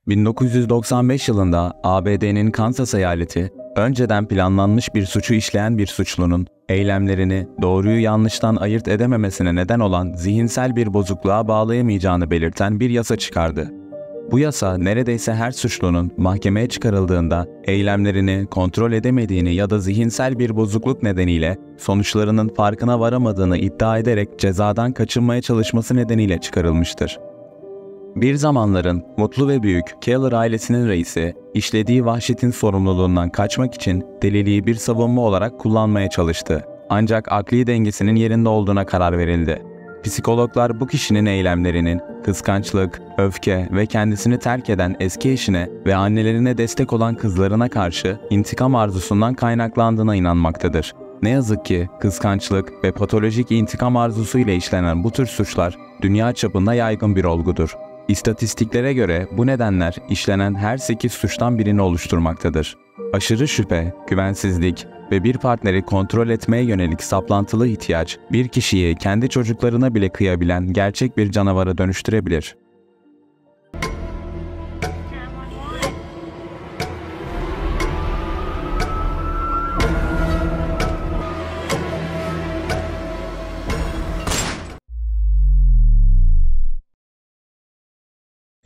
1995 yılında ABD'nin Kansas eyaleti, önceden planlanmış bir suçu işleyen bir suçlunun eylemlerini doğruyu yanlıştan ayırt edememesine neden olan zihinsel bir bozukluğa bağlayamayacağını belirten bir yasa çıkardı. Bu yasa neredeyse her suçlunun mahkemeye çıkarıldığında eylemlerini kontrol edemediğini ya da zihinsel bir bozukluk nedeniyle sonuçlarının farkına varamadığını iddia ederek cezadan kaçınmaya çalışması nedeniyle çıkarılmıştır. Bir zamanların mutlu ve büyük Keller ailesinin reisi, işlediği vahşetin sorumluluğundan kaçmak için deliliği bir savunma olarak kullanmaya çalıştı. Ancak akli dengesinin yerinde olduğuna karar verildi. Psikologlar bu kişinin eylemlerinin kıskançlık, öfke ve kendisini terk eden eski eşine ve annelerine destek olan kızlarına karşı intikam arzusundan kaynaklandığına inanmaktadır. Ne yazık ki kıskançlık ve patolojik intikam arzusu ile işlenen bu tür suçlar dünya çapında yaygın bir olgudur. İstatistiklere göre bu nedenler işlenen her 8 suçtan birini oluşturmaktadır. Aşırı şüphe, güvensizlik ve bir partneri kontrol etmeye yönelik saplantılı ihtiyaç, bir kişiyi kendi çocuklarına bile kıyabilen gerçek bir canavara dönüştürebilir.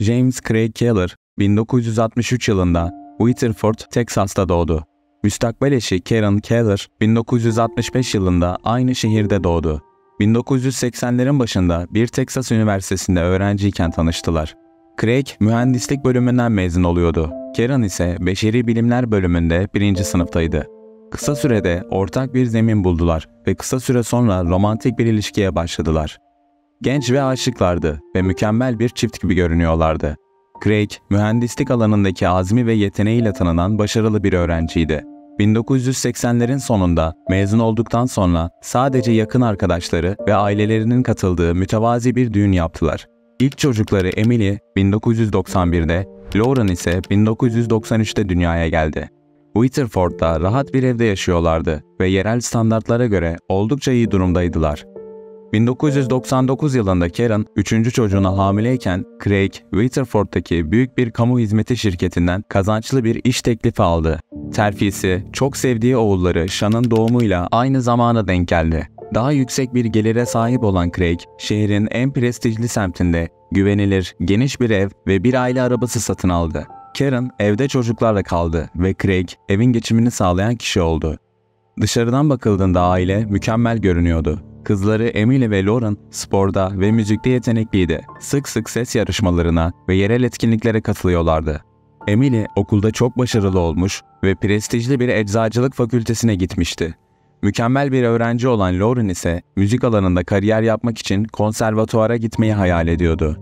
James Craig Keller, 1963 yılında Weatherford, Texas'ta doğdu. Müstakbel eşi Karen Keller, 1965 yılında aynı şehirde doğdu. 1980'lerin başında bir Texas Üniversitesi'nde öğrenciyken tanıştılar. Craig, mühendislik bölümünden mezun oluyordu. Karen ise beşeri bilimler bölümünde 1. sınıftaydı. Kısa sürede ortak bir zemin buldular ve kısa süre sonra romantik bir ilişkiye başladılar. Genç ve aşıklardı ve mükemmel bir çift gibi görünüyorlardı. Craig, mühendislik alanındaki azmi ve yeteneğiyle tanınan başarılı bir öğrenciydi. 1980'lerin sonunda mezun olduktan sonra sadece yakın arkadaşları ve ailelerinin katıldığı mütevazi bir düğün yaptılar. İlk çocukları Emily 1991'de, Lauren ise 1993'te dünyaya geldi. Weatherford'da rahat bir evde yaşıyorlardı ve yerel standartlara göre oldukça iyi durumdaydılar. 1999 yılında Karen 3. çocuğuna hamileyken Craig, Weatherford'daki büyük bir kamu hizmeti şirketinden kazançlı bir iş teklifi aldı. Terfisi, çok sevdiği oğulları Sean'ın doğumuyla aynı zamana denk geldi. Daha yüksek bir gelire sahip olan Craig, şehrin en prestijli semtinde güvenilir, geniş bir ev ve bir aile arabası satın aldı. Karen evde çocuklarla kaldı ve Craig evin geçimini sağlayan kişi oldu. Dışarıdan bakıldığında aile mükemmel görünüyordu. Kızları Emily ve Lauren sporda ve müzikte yetenekliydi. Sık sık ses yarışmalarına ve yerel etkinliklere katılıyorlardı. Emily okulda çok başarılı olmuş ve prestijli bir eczacılık fakültesine gitmişti. Mükemmel bir öğrenci olan Lauren ise müzik alanında kariyer yapmak için konservatuvara gitmeyi hayal ediyordu.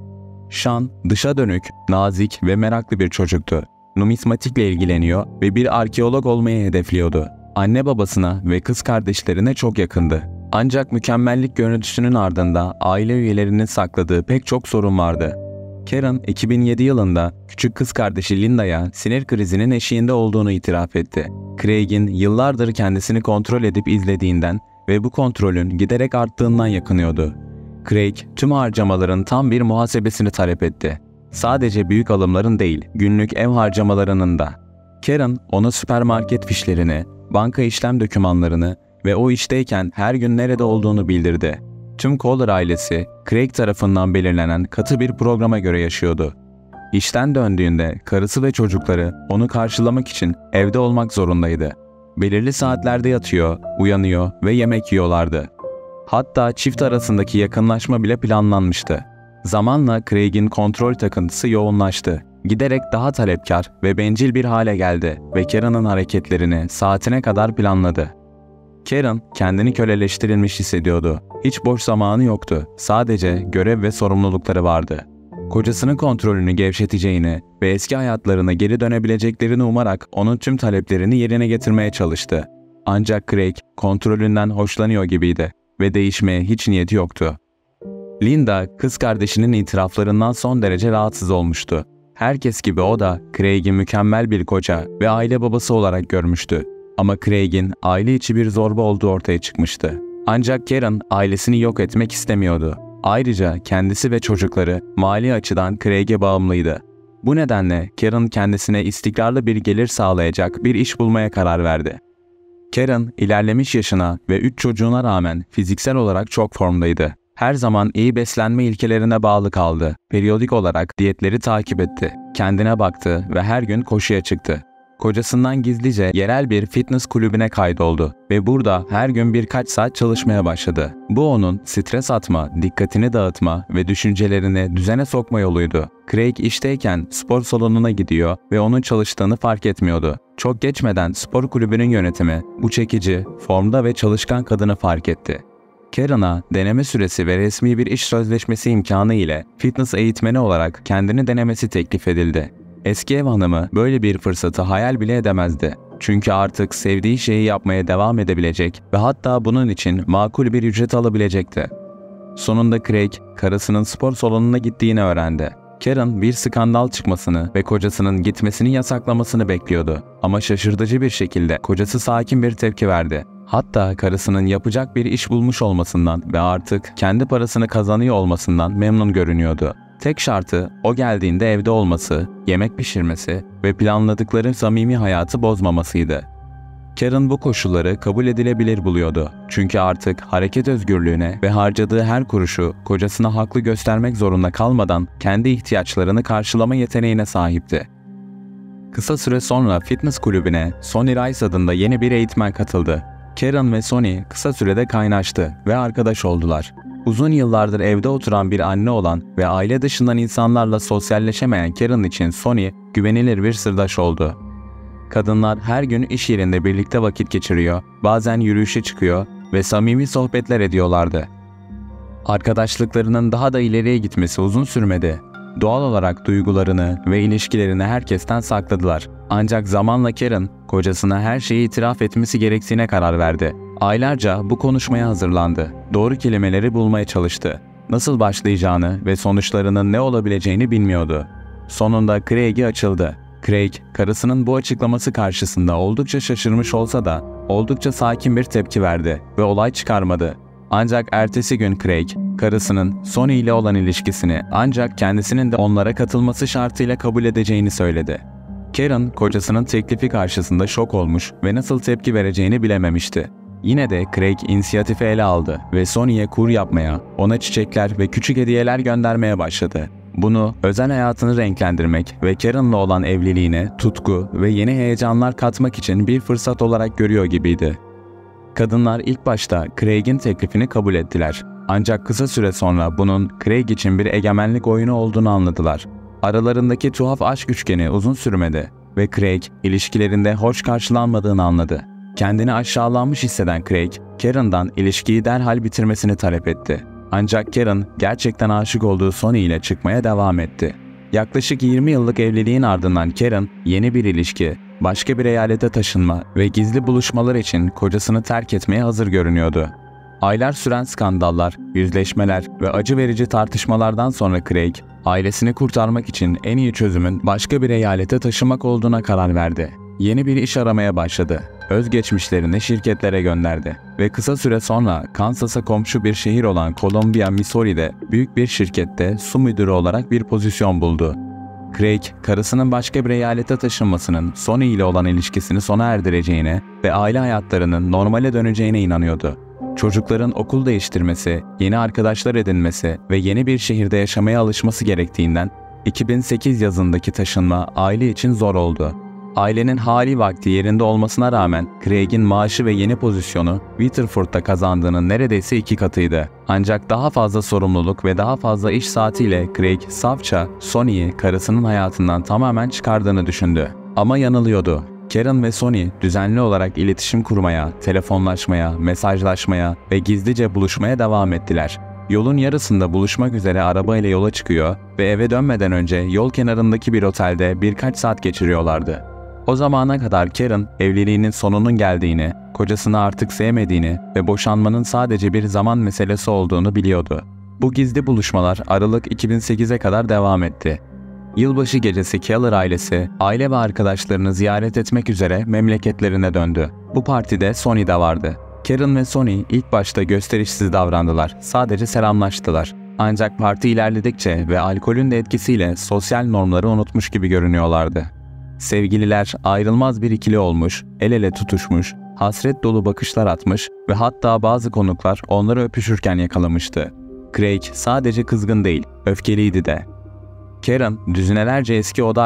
Sean, dışa dönük, nazik ve meraklı bir çocuktu. Numismatikle ilgileniyor ve bir arkeolog olmayı hedefliyordu. Anne babasına ve kız kardeşlerine çok yakındı. Ancak mükemmellik görüntüsünün ardında aile üyelerinin sakladığı pek çok sorun vardı. Karen, 2007 yılında küçük kız kardeşi Linda'ya sinir krizinin eşiğinde olduğunu itiraf etti. Craig'in yıllardır kendisini kontrol edip izlediğinden ve bu kontrolün giderek arttığından yakınıyordu. Craig, tüm harcamaların tam bir muhasebesini talep etti. Sadece büyük alımların değil, günlük ev harcamalarının da. Karen, ona süpermarket fişlerini, banka işlem dokümanlarını ve o işteyken her gün nerede olduğunu bildirdi. Tüm Keller ailesi, Craig tarafından belirlenen katı bir programa göre yaşıyordu. İşten döndüğünde karısı ve çocukları onu karşılamak için evde olmak zorundaydı. Belirli saatlerde yatıyor, uyanıyor ve yemek yiyorlardı. Hatta çift arasındaki yakınlaşma bile planlanmıştı. Zamanla Craig'in kontrol takıntısı yoğunlaştı. Giderek daha talepkar ve bencil bir hale geldi ve Karen'ın hareketlerini saatine kadar planladı. Karen kendini köleleştirilmiş hissediyordu. Hiç boş zamanı yoktu. Sadece görev ve sorumlulukları vardı. Kocasının kontrolünü gevşeteceğini ve eski hayatlarına geri dönebileceklerini umarak onun tüm taleplerini yerine getirmeye çalıştı. Ancak Craig kontrolünden hoşlanıyor gibiydi ve değişmeye hiç niyeti yoktu. Linda, kız kardeşinin itiraflarından son derece rahatsız olmuştu. Herkes gibi o da Craig'i mükemmel bir koca ve aile babası olarak görmüştü. Ama Craig'in aile içi bir zorba olduğu ortaya çıkmıştı. Ancak Karen ailesini yok etmek istemiyordu. Ayrıca kendisi ve çocukları mali açıdan Craig'e bağımlıydı. Bu nedenle Karen kendisine istikrarlı bir gelir sağlayacak bir iş bulmaya karar verdi. Karen, ilerlemiş yaşına ve 3 çocuğuna rağmen fiziksel olarak çok formdaydı. Her zaman iyi beslenme ilkelerine bağlı kaldı. Periyodik olarak diyetleri takip etti. Kendine baktı ve her gün koşuya çıktı. Kocasından gizlice yerel bir fitness kulübüne kaydoldu ve burada her gün birkaç saat çalışmaya başladı. Bu onun stres atma, dikkatini dağıtma ve düşüncelerini düzene sokma yoluydu. Craig işteyken spor salonuna gidiyor ve onun çalıştığını fark etmiyordu. Çok geçmeden spor kulübünün yönetimi bu çekici, formda ve çalışkan kadını fark etti. Karen'a deneme süresi ve resmi bir iş sözleşmesi imkanı ile fitness eğitmeni olarak kendini denemesi teklif edildi. Eski ev hanımı böyle bir fırsatı hayal bile edemezdi. Çünkü artık sevdiği şeyi yapmaya devam edebilecek ve hatta bunun için makul bir ücret alabilecekti. Sonunda Craig, karısının spor salonuna gittiğini öğrendi. Karen bir skandal çıkmasını ve kocasının gitmesini yasaklamasını bekliyordu. Ama şaşırtıcı bir şekilde kocası sakin bir tepki verdi. Hatta karısının yapacak bir iş bulmuş olmasından ve artık kendi parasını kazanıyor olmasından memnun görünüyordu. Tek şartı o geldiğinde evde olması, yemek pişirmesi ve planladıkları samimi hayatı bozmamasıydı. Karen bu koşulları kabul edilebilir buluyordu. Çünkü artık hareket özgürlüğüne ve harcadığı her kuruşu kocasına haklı göstermek zorunda kalmadan kendi ihtiyaçlarını karşılama yeteneğine sahipti. Kısa süre sonra fitness kulübüne Sonny Rice adında yeni bir eğitmen katıldı. Karen ve Sonny kısa sürede kaynaştı ve arkadaş oldular. Uzun yıllardır evde oturan bir anne olan ve aile dışından insanlarla sosyalleşemeyen Karen için Sonny güvenilir bir sırdaş oldu. Kadınlar her gün iş yerinde birlikte vakit geçiriyor, bazen yürüyüşe çıkıyor ve samimi sohbetler ediyorlardı. Arkadaşlıklarının daha da ileriye gitmesi uzun sürmedi. Doğal olarak duygularını ve ilişkilerini herkesten sakladılar. Ancak zamanla Karen, kocasına her şeyi itiraf etmesi gerektiğine karar verdi. Aylarca bu konuşmaya hazırlandı. Doğru kelimeleri bulmaya çalıştı. Nasıl başlayacağını ve sonuçlarının ne olabileceğini bilmiyordu. Sonunda Craig'e açıldı. Craig, karısının bu açıklaması karşısında oldukça şaşırmış olsa da oldukça sakin bir tepki verdi ve olay çıkarmadı. Ancak ertesi gün Craig, karısının Sonny ile olan ilişkisini ancak kendisinin de onlara katılması şartıyla kabul edeceğini söyledi. Karen, kocasının teklifi karşısında şok olmuş ve nasıl tepki vereceğini bilememişti. Yine de Craig inisiyatifi ele aldı ve Sonny'ye kur yapmaya, ona çiçekler ve küçük hediyeler göndermeye başladı. Bunu özel hayatını renklendirmek ve Karen'la olan evliliğine tutku ve yeni heyecanlar katmak için bir fırsat olarak görüyor gibiydi. Kadınlar ilk başta Craig'in teklifini kabul ettiler. Ancak kısa süre sonra bunun Craig için bir egemenlik oyunu olduğunu anladılar. Aralarındaki tuhaf aşk üçgeni uzun sürmedi ve Craig ilişkilerinde hoş karşılanmadığını anladı. Kendini aşağılanmış hisseden Craig, Karen'dan ilişkiyi derhal bitirmesini talep etti. Ancak Karen gerçekten aşık olduğu Sonny ile çıkmaya devam etti. Yaklaşık 20 yıllık evliliğin ardından Karen yeni bir ilişki, başka bir eyalete taşınma ve gizli buluşmalar için kocasını terk etmeye hazır görünüyordu. Aylar süren skandallar, yüzleşmeler ve acı verici tartışmalardan sonra Craig, ailesini kurtarmak için en iyi çözümün başka bir eyalete taşınmak olduğuna karar verdi. Yeni bir iş aramaya başladı. Özgeçmişlerini şirketlere gönderdi ve kısa süre sonra Kansas'a komşu bir şehir olan Columbia, Missouri'de büyük bir şirkette su müdürü olarak bir pozisyon buldu. Craig, karısının başka bir eyalete taşınmasının Sonny ile olan ilişkisini sona erdireceğine ve aile hayatlarının normale döneceğine inanıyordu. Çocukların okul değiştirmesi, yeni arkadaşlar edinmesi ve yeni bir şehirde yaşamaya alışması gerektiğinden 2008 yazındaki taşınma aile için zor oldu. Ailenin hali vakti yerinde olmasına rağmen Craig'in maaşı ve yeni pozisyonu Weatherford'da kazandığının neredeyse 2 katıydı. Ancak daha fazla sorumluluk ve daha fazla iş saatiyle Craig safça Sonny'yi karısının hayatından tamamen çıkardığını düşündü. Ama yanılıyordu. Karen ve Sonny düzenli olarak iletişim kurmaya, telefonlaşmaya, mesajlaşmaya ve gizlice buluşmaya devam ettiler. Yolun yarısında buluşmak üzere arabayla yola çıkıyor ve eve dönmeden önce yol kenarındaki bir otelde birkaç saat geçiriyorlardı. O zamana kadar Karen, evliliğinin sonunun geldiğini, kocasını artık sevmediğini ve boşanmanın sadece bir zaman meselesi olduğunu biliyordu. Bu gizli buluşmalar Aralık 2008'e kadar devam etti. Yılbaşı gecesi Keller ailesi, aile ve arkadaşlarını ziyaret etmek üzere memleketlerine döndü. Bu partide Sonny de vardı. Karen ve Sonny ilk başta gösterişsiz davrandılar, sadece selamlaştılar. Ancak parti ilerledikçe ve alkolün de etkisiyle sosyal normları unutmuş gibi görünüyorlardı. Sevgililer ayrılmaz bir ikili olmuş, el ele tutuşmuş, hasret dolu bakışlar atmış ve hatta bazı konuklar onları öpüşürken yakalamıştı. Craig sadece kızgın değil, öfkeliydi de. Karen, düzinelerce eski oda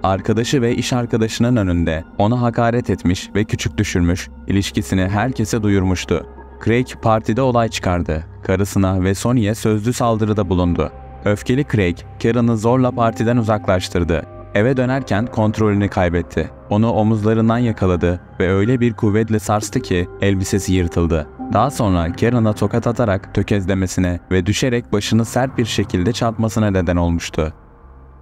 arkadaşı ve iş arkadaşının önünde ona hakaret etmiş ve küçük düşürmüş, ilişkisini herkese duyurmuştu. Craig partide olay çıkardı. Karısına ve Sonny'e sözlü saldırıda bulundu. Öfkeli Craig, Karen'ı zorla partiden uzaklaştırdı. Eve dönerken kontrolünü kaybetti. Onu omuzlarından yakaladı ve öyle bir kuvvetle sarstı ki elbisesi yırtıldı. Daha sonra Karen'a tokat atarak tökezlemesine ve düşerek başını sert bir şekilde çarpmasına neden olmuştu.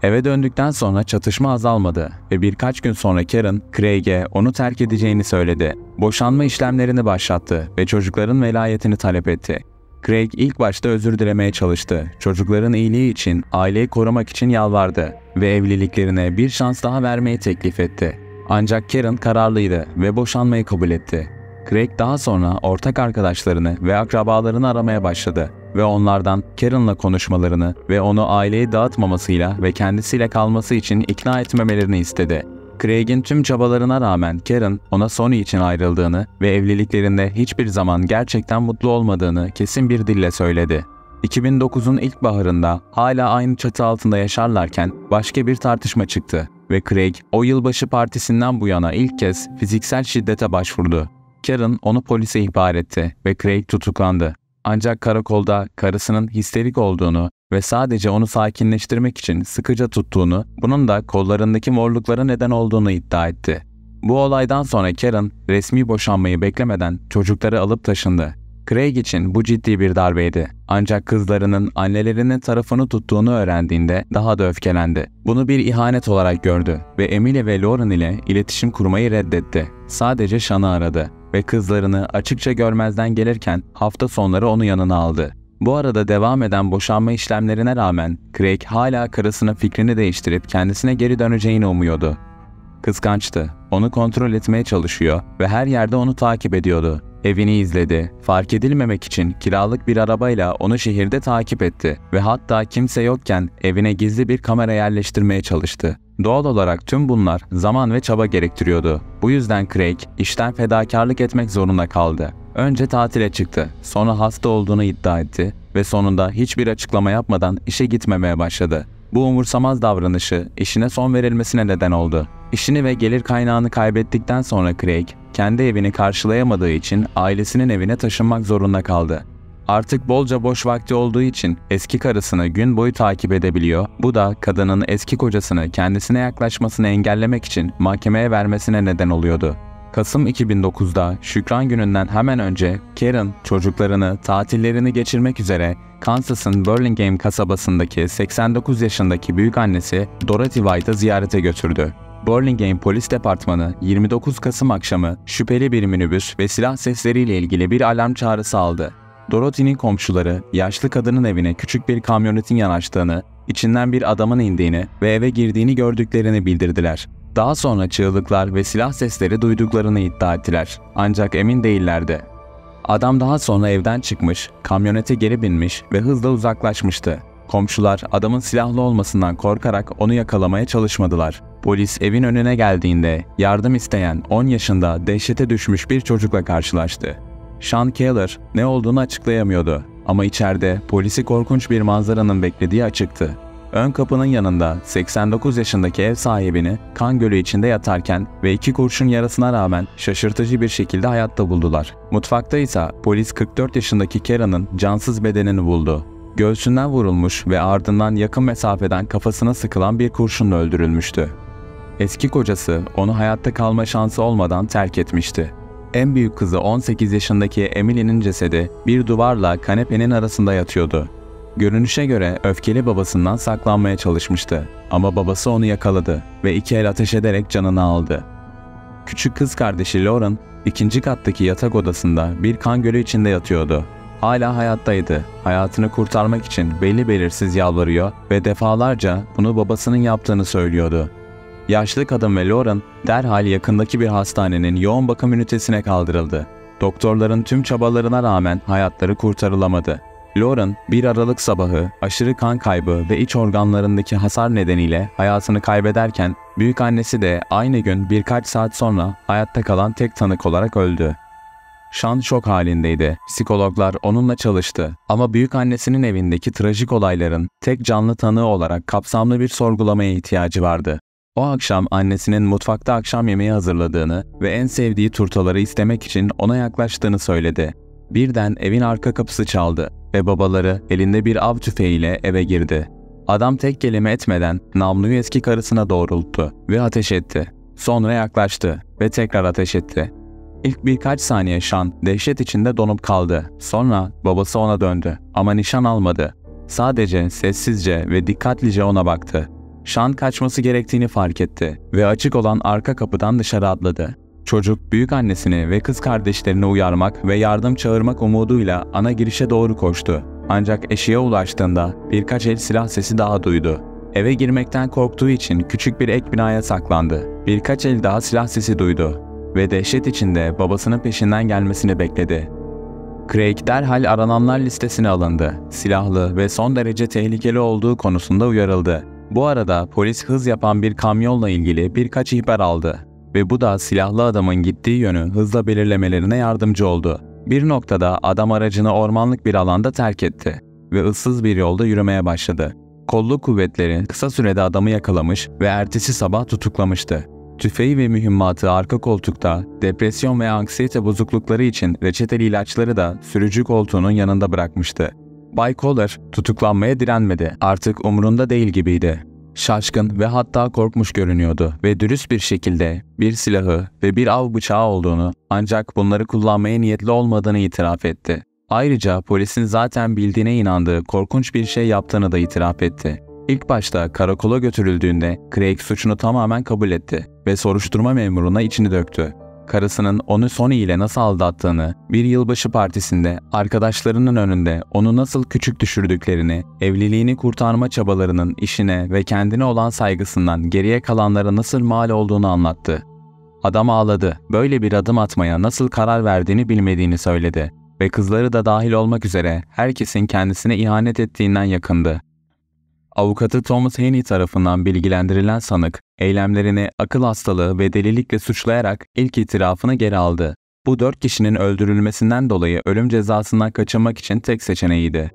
Eve döndükten sonra çatışma azalmadı ve birkaç gün sonra Karen, Craig'e onu terk edeceğini söyledi. Boşanma işlemlerini başlattı ve çocukların velayetini talep etti. Craig ilk başta özür dilemeye çalıştı. Çocukların iyiliği için, aileyi korumak için yalvardı ve evliliklerine bir şans daha vermeyi teklif etti. Ancak Karen kararlıydı ve boşanmayı kabul etti. Craig daha sonra ortak arkadaşlarını ve akrabalarını aramaya başladı ve onlardan Karen'la konuşmalarını ve onu aileyi dağıtmamasıyla ve kendisiyle kalması için ikna etmemelerini istedi. Craig'in tüm çabalarına rağmen Karen ona Sonny için ayrıldığını ve evliliklerinde hiçbir zaman gerçekten mutlu olmadığını kesin bir dille söyledi. 2009'un ilk baharında hala aynı çatı altında yaşarlarken başka bir tartışma çıktı ve Craig o yılbaşı partisinden bu yana ilk kez fiziksel şiddete başvurdu. Karen onu polise ihbar etti ve Craig tutuklandı. Ancak karakolda karısının histerik olduğunu ve sadece onu sakinleştirmek için sıkıca tuttuğunu, bunun da kollarındaki morluklara neden olduğunu iddia etti. Bu olaydan sonra Karen, resmi boşanmayı beklemeden çocukları alıp taşındı. Craig için bu ciddi bir darbeydi. Ancak kızlarının annelerinin tarafını tuttuğunu öğrendiğinde daha da öfkelendi. Bunu bir ihanet olarak gördü ve Emily ve Lauren ile iletişim kurmayı reddetti. Sadece Sean'ı aradı ve kızlarını açıkça görmezden gelirken hafta sonları onu yanına aldı. Bu arada devam eden boşanma işlemlerine rağmen Craig hala karısının fikrini değiştirip kendisine geri döneceğini umuyordu. Kıskançtı. Onu kontrol etmeye çalışıyor ve her yerde onu takip ediyordu. Evini izledi. Fark edilmemek için kiralık bir arabayla onu şehirde takip etti ve hatta kimse yokken evine gizli bir kamera yerleştirmeye çalıştı. Doğal olarak tüm bunlar zaman ve çaba gerektiriyordu. Bu yüzden Craig işten fedakarlık etmek zorunda kaldı. Önce tatile çıktı, sonra hasta olduğunu iddia etti ve sonunda hiçbir açıklama yapmadan işe gitmemeye başladı. Bu umursamaz davranışı işine son verilmesine neden oldu. İşini ve gelir kaynağını kaybettikten sonra Craig, kendi evini karşılayamadığı için ailesinin evine taşınmak zorunda kaldı. Artık bolca boş vakti olduğu için eski karısını gün boyu takip edebiliyor, bu da kadının eski kocasını kendisine yaklaşmasını engellemek için mahkemeye vermesine neden oluyordu. Kasım 2009'da Şükran Günü'nden hemen önce Karen çocuklarını tatillerini geçirmek üzere Kansas'ın Burlingame kasabasındaki 89 yaşındaki büyükannesi Dorothy White'ı ziyarete götürdü. Burlingame Polis Departmanı 29 Kasım akşamı şüpheli bir minibüs ve silah sesleriyle ilgili bir alarm çağrısı aldı. Dorothy'nin komşuları yaşlı kadının evine küçük bir kamyonetin yanaştığını, içinden bir adamın indiğini ve eve girdiğini gördüklerini bildirdiler. Daha sonra çığlıklar ve silah sesleri duyduklarını iddia ettiler. Ancak emin değillerdi. Adam daha sonra evden çıkmış, kamyonete geri binmiş ve hızla uzaklaşmıştı. Komşular adamın silahlı olmasından korkarak onu yakalamaya çalışmadılar. Polis evin önüne geldiğinde yardım isteyen 10 yaşında dehşete düşmüş bir çocukla karşılaştı. Sean Keller ne olduğunu açıklayamıyordu ama içeride polisi korkunç bir manzaranın beklediği açıktı. Ön kapının yanında 89 yaşındaki ev sahibini kan gölü içinde yatarken ve 2 kurşun yarasına rağmen şaşırtıcı bir şekilde hayatta buldular. Mutfakta ise polis 44 yaşındaki Karen'ın cansız bedenini buldu. Göğsünden vurulmuş ve ardından yakın mesafeden kafasına sıkılan bir kurşunla öldürülmüştü. Eski kocası onu hayatta kalma şansı olmadan terk etmişti. En büyük kızı 18 yaşındaki Emily'nin cesedi bir duvarla kanepenin arasında yatıyordu. Görünüşe göre öfkeli babasından saklanmaya çalışmıştı ama babası onu yakaladı ve 2 el ateş ederek canını aldı. Küçük kız kardeşi Lauren, 2. kattaki yatak odasında bir kan gölü içinde yatıyordu. Hala hayattaydı. Hayatını kurtarmak için belli belirsiz yalvarıyor ve defalarca bunu babasının yaptığını söylüyordu. Yaşlı kadın ve Lauren derhal yakındaki bir hastanenin yoğun bakım ünitesine kaldırıldı. Doktorların tüm çabalarına rağmen hayatları kurtarılamadı. Lauren, 1 Aralık sabahı aşırı kan kaybı ve iç organlarındaki hasar nedeniyle hayatını kaybederken büyükannesi de aynı gün birkaç saat sonra hayatta kalan tek tanık olarak öldü. Sean şok halindeydi. Psikologlar onunla çalıştı ama büyükannesinin evindeki trajik olayların tek canlı tanığı olarak kapsamlı bir sorgulamaya ihtiyacı vardı. O akşam annesinin mutfakta akşam yemeği hazırladığını ve en sevdiği turtaları istemek için ona yaklaştığını söyledi. Birden evin arka kapısı çaldı ve babaları elinde bir av tüfeğiyle eve girdi. Adam tek kelime etmeden namluyu eski karısına doğrulttu ve ateş etti. Sonra yaklaştı ve tekrar ateş etti. İlk birkaç saniye Sean dehşet içinde donup kaldı. Sonra babası ona döndü ama nişan almadı. Sadece sessizce ve dikkatlice ona baktı. Sean kaçması gerektiğini fark etti ve açık olan arka kapıdan dışarı atladı. Çocuk büyükannesini ve kız kardeşlerini uyarmak ve yardım çağırmak umuduyla ana girişe doğru koştu. Ancak eşiğe ulaştığında birkaç el silah sesi daha duydu. Eve girmekten korktuğu için küçük bir ek binaya saklandı. Birkaç el daha silah sesi duydu ve dehşet içinde babasının peşinden gelmesini bekledi. Craig derhal arananlar listesine alındı. Silahlı ve son derece tehlikeli olduğu konusunda uyarıldı. Bu arada polis hız yapan bir kamyonla ilgili birkaç ihbar aldı ve bu da silahlı adamın gittiği yönü hızla belirlemelerine yardımcı oldu. Bir noktada adam aracını ormanlık bir alanda terk etti ve ıssız bir yolda yürümeye başladı. Kolluk kuvvetleri kısa sürede adamı yakalamış ve ertesi sabah tutuklamıştı. Tüfeği ve mühimmatı arka koltukta, depresyon ve anksiyete bozuklukları için reçeteli ilaçları da sürücü koltuğunun yanında bırakmıştı. Bay Kohler tutuklanmaya direnmedi, artık umurunda değil gibiydi. Şaşkın ve hatta korkmuş görünüyordu ve dürüst bir şekilde bir silahı ve bir av bıçağı olduğunu, ancak bunları kullanmaya niyetli olmadığını itiraf etti. Ayrıca polisin zaten bildiğine inandığı korkunç bir şey yaptığını da itiraf etti. İlk başta karakola götürüldüğünde Craig suçunu tamamen kabul etti ve soruşturma memuruna içini döktü. Karısının onu Sonny ile nasıl aldattığını, bir yılbaşı partisinde arkadaşlarının önünde onu nasıl küçük düşürdüklerini, evliliğini kurtarma çabalarının işine ve kendine olan saygısından geriye kalanlara nasıl mal olduğunu anlattı. Adam ağladı, böyle bir adım atmaya nasıl karar verdiğini bilmediğini söyledi ve kızları da dahil olmak üzere herkesin kendisine ihanet ettiğinden yakındı. Avukatı Thomas Haney tarafından bilgilendirilen sanık, eylemlerini akıl hastalığı ve delilikle suçlayarak ilk itirafını geri aldı. Bu 4 kişinin öldürülmesinden dolayı ölüm cezasından kaçınmak için tek seçeneğiydi.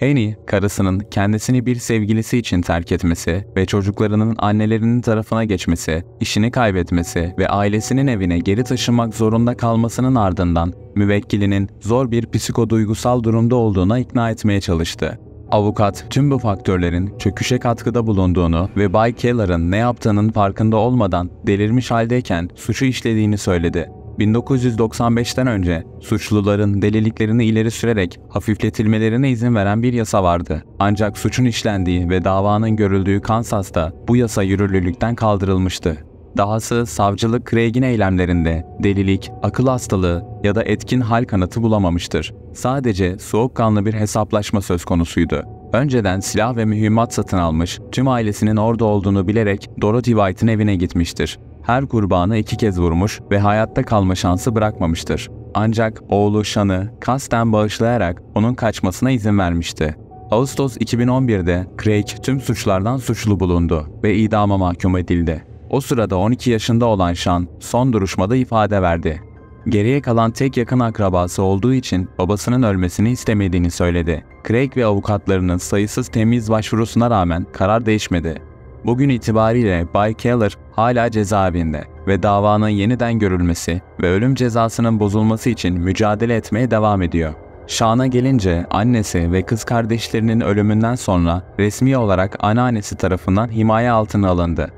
Haney, karısının kendisini bir sevgilisi için terk etmesi ve çocuklarının annelerinin tarafına geçmesi, işini kaybetmesi ve ailesinin evine geri taşınmak zorunda kalmasının ardından müvekkilinin zor bir psikoduygusal durumda olduğuna ikna etmeye çalıştı. Avukat tüm bu faktörlerin çöküşe katkıda bulunduğunu ve Bay Keller'ın ne yaptığının farkında olmadan delirmiş haldeyken suçu işlediğini söyledi. 1995'ten önce suçluların deliliklerini ileri sürerek hafifletilmelerine izin veren bir yasa vardı. Ancak suçun işlendiği ve davanın görüldüğü Kansas'ta bu yasa yürürlülükten kaldırılmıştı. Dahası savcılık Craig'in eylemlerinde delilik, akıl hastalığı ya da etkin hal kanıtı bulamamıştır. Sadece soğukkanlı bir hesaplaşma söz konusuydu. Önceden silah ve mühimmat satın almış, tüm ailesinin orada olduğunu bilerek Dorothy White'ın evine gitmiştir. Her kurbanı 2 kez vurmuş ve hayatta kalma şansı bırakmamıştır. Ancak oğlu Sean'ı kasten bağışlayarak onun kaçmasına izin vermişti. Ağustos 2011'de Craig tüm suçlardan suçlu bulundu ve idama mahkum edildi. O sırada 12 yaşında olan Sean son duruşmada ifade verdi. Geriye kalan tek yakın akrabası olduğu için babasının ölmesini istemediğini söyledi. Craig ve avukatlarının sayısız temiz başvurusuna rağmen karar değişmedi. Bugün itibariyle Bay Keller hala cezaevinde ve davanın yeniden görülmesi ve ölüm cezasının bozulması için mücadele etmeye devam ediyor. Sean'a gelince annesi ve kız kardeşlerinin ölümünden sonra resmi olarak anneannesi tarafından himaye altına alındı.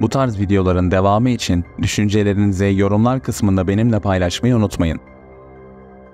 Bu tarz videoların devamı için düşüncelerinizi yorumlar kısmında benimle paylaşmayı unutmayın.